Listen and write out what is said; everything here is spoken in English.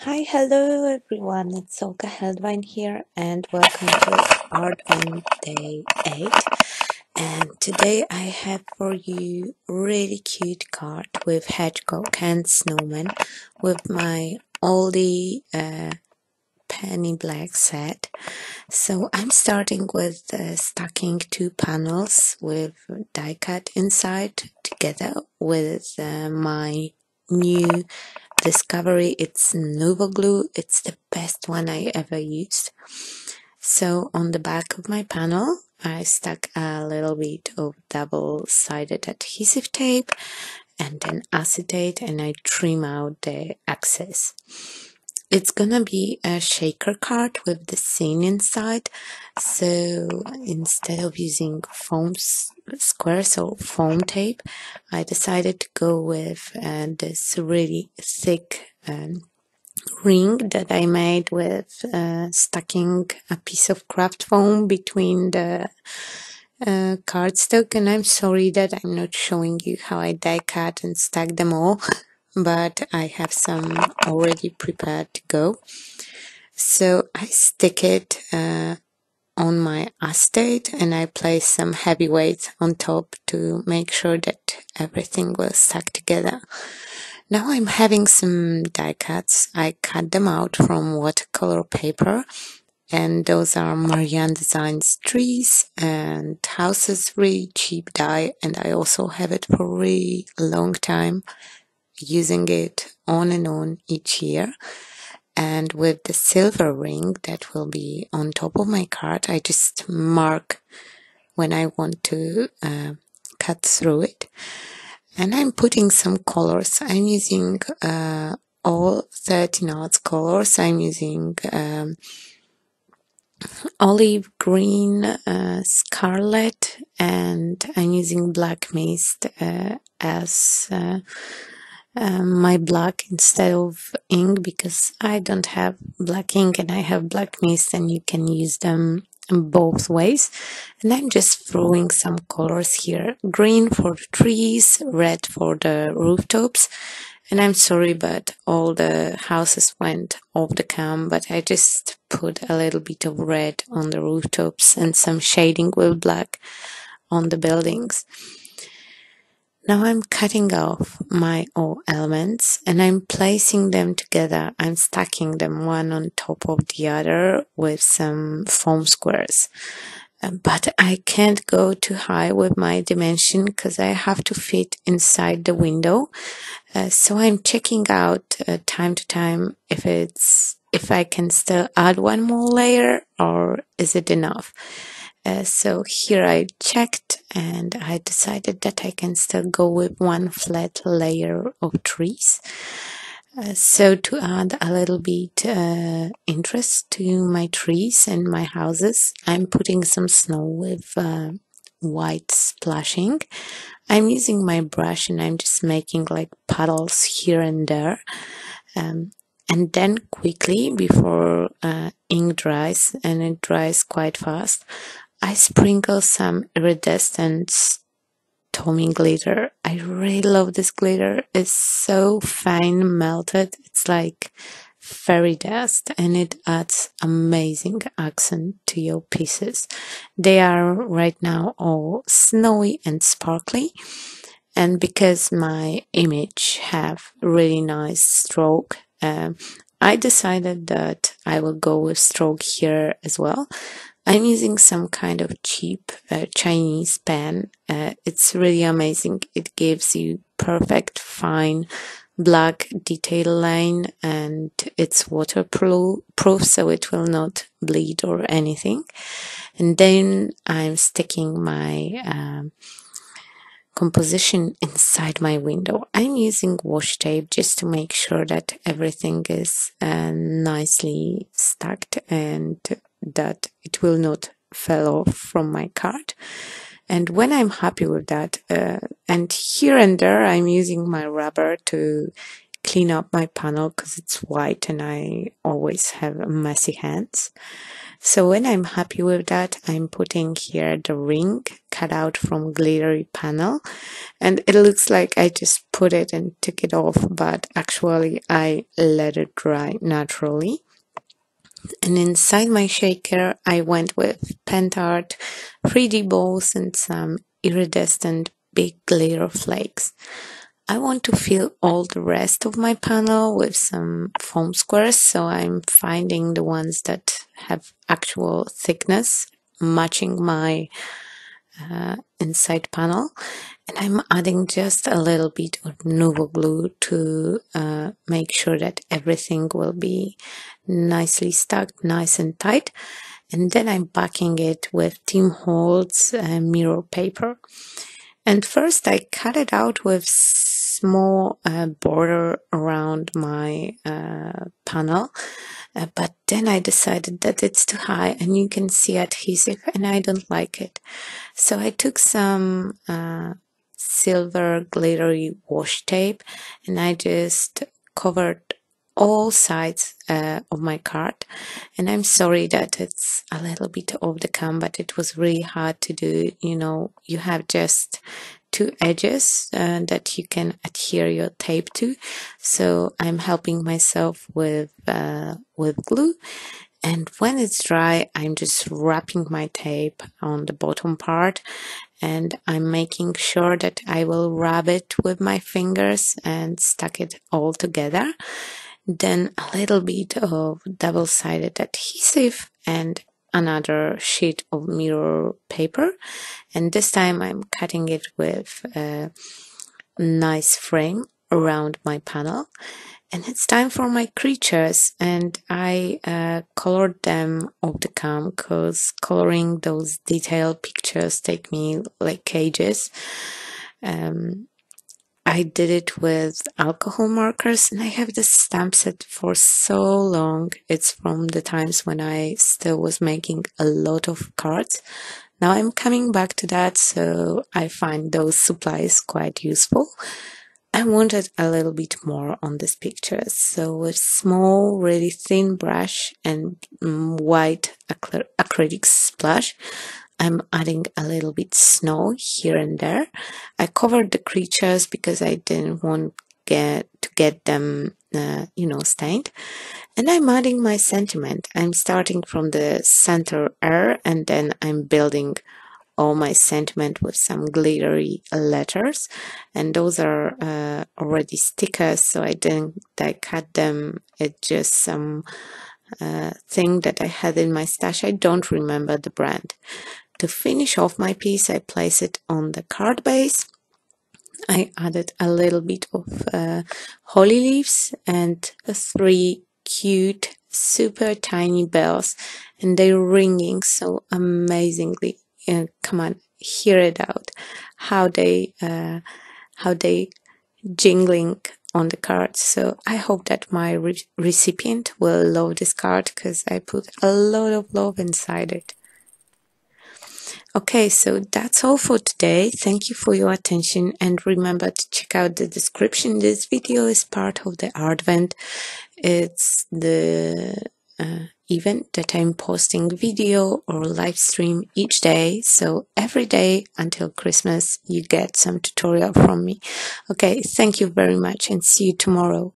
Hi, hello everyone. It's ARTvent here, and welcome to ARTvent Day 8. And today I have for you really cute card with hedgehog and snowman with my oldie penny black set. So I'm starting with stacking two panels with die cut inside together with my new discovery. It's Nuvo glue. It's the best one I ever used. So on the back of my panel I stuck a little bit of double-sided adhesive tape and then acetate, and I trim out the excess. It's gonna be a shaker card with the scene inside, so instead of using foam squares or foam tape, I decided to go with this really thick ring that I made with stacking a piece of craft foam between the cardstock. And I'm sorry that I'm not showing you how I die cut and stack them all, but I have some already prepared to go. So I stick it on my acetate and I place some heavy weight on top to make sure that everything will stack together. Now I'm having some die cuts. I cut them out from watercolor paper, and those are Marianne Designs trees and houses, really cheap die, and I also have it for a really long time, using it on and on each year. And with the silver ring that will be on top of my card, I just mark when I want to cut through it. And I'm putting some colors. I'm using all 13-aughts colors. I'm using olive green, scarlet, and I'm using black mist as my black instead of ink, because I don't have black ink and I have black mist, and you can use them in both ways. And I'm just throwing some colors here: green for the trees, red for the rooftops. And I'm sorry, but all the houses went off the cam, but I just put a little bit of red on the rooftops and some shading with black on the buildings. Now I'm cutting off my all elements and I'm placing them together. I'm stacking them one on top of the other with some foam squares. But I can't go too high with my dimension because I have to fit inside the window. So I'm checking out time to time if I can still add one more layer or is it enough. So here I checked and I decided that I can still go with one flat layer of trees. So to add a little bit interest to my trees and my houses, I'm putting some snow with white splashing. I'm using my brush and I'm just making like puddles here and there. And then quickly, before ink dries, and it dries quite fast, I sprinkle some iridescent Tommy glitter. I really love this glitter. It's so fine melted. It's like fairy dust, and it adds amazing accent to your pieces. They are right now all snowy and sparkly, and because my image have really nice stroke, I decided that I will go with stroke here as well. I'm using some kind of cheap Chinese pen. It's really amazing. It gives you perfect fine black detail line, and it's waterproof, so it will not bleed or anything. And then I'm sticking my composition inside my window. I'm using washi tape just to make sure that everything is nicely stacked and that it will not fall off from my card. And when I'm happy with that, and here and there I'm using my rubber to clean up my panel because it's white and I always have messy hands. So when I'm happy with that, I'm putting here the ring cut out from glittery panel, and it looks like I just put it and took it off, but actually I let it dry naturally. And inside my shaker, I went with pen art, 3D balls, and some iridescent big glitter flakes. I want to fill all the rest of my panel with some foam squares, so I'm finding the ones that have actual thickness matching my inside panel, and I'm adding just a little bit of Nuvo glue to make sure that everything will be nicely stuck, nice and tight. And then I'm backing it with Tim Holtz mirror paper. And first I cut it out with small border around my panel, but then I decided that it's too high and you can see adhesive and I don't like it. So I took some silver glittery washi tape and I just covered all sides of my card. And I'm sorry that it's a little bit off the cam, but it was really hard to do. You know, you have just two edges that you can adhere your tape to. So I'm helping myself with glue. And when it's dry, I'm just wrapping my tape on the bottom part, and I'm making sure that I will rub it with my fingers and stuck it all together. Then a little bit of double-sided adhesive and another sheet of mirror paper. And this time I'm cutting it with a nice frame around my panel. And it's time for my creatures, and I colored them off the cam because coloring those detailed pictures take me like ages. I did it with alcohol markers, and I have this stamp set for so long. It's from the times when I still was making a lot of cards. Now I'm coming back to that, so I find those supplies quite useful. I wanted a little bit more on this picture, so with small, really thin brush and white acrylic splash, I'm adding a little bit snow here and there. I covered the creatures because I didn't want to get them, stained. And I'm adding my sentiment. I'm starting from the center air, and then I'm building all my sentiment with some glittery letters, and those are already stickers, so I didn't cut them. It's just some thing that I had in my stash. I don't remember the brand. To finish off my piece, I place it on the card base. I added a little bit of holly leaves and 3 cute super tiny bells, and they're ringing so amazingly. Come on, hear it out, how they jingling on the card. So I hope that my recipient will love this card because I put a lot of love inside it. Okay, so that's all for today. Thank you for your attention, and remember to check out the description. This video is part of the ARTvent. It's the event that I'm posting video or live stream each day. So every day until Christmas, you get some tutorial from me. Okay, thank you very much and see you tomorrow.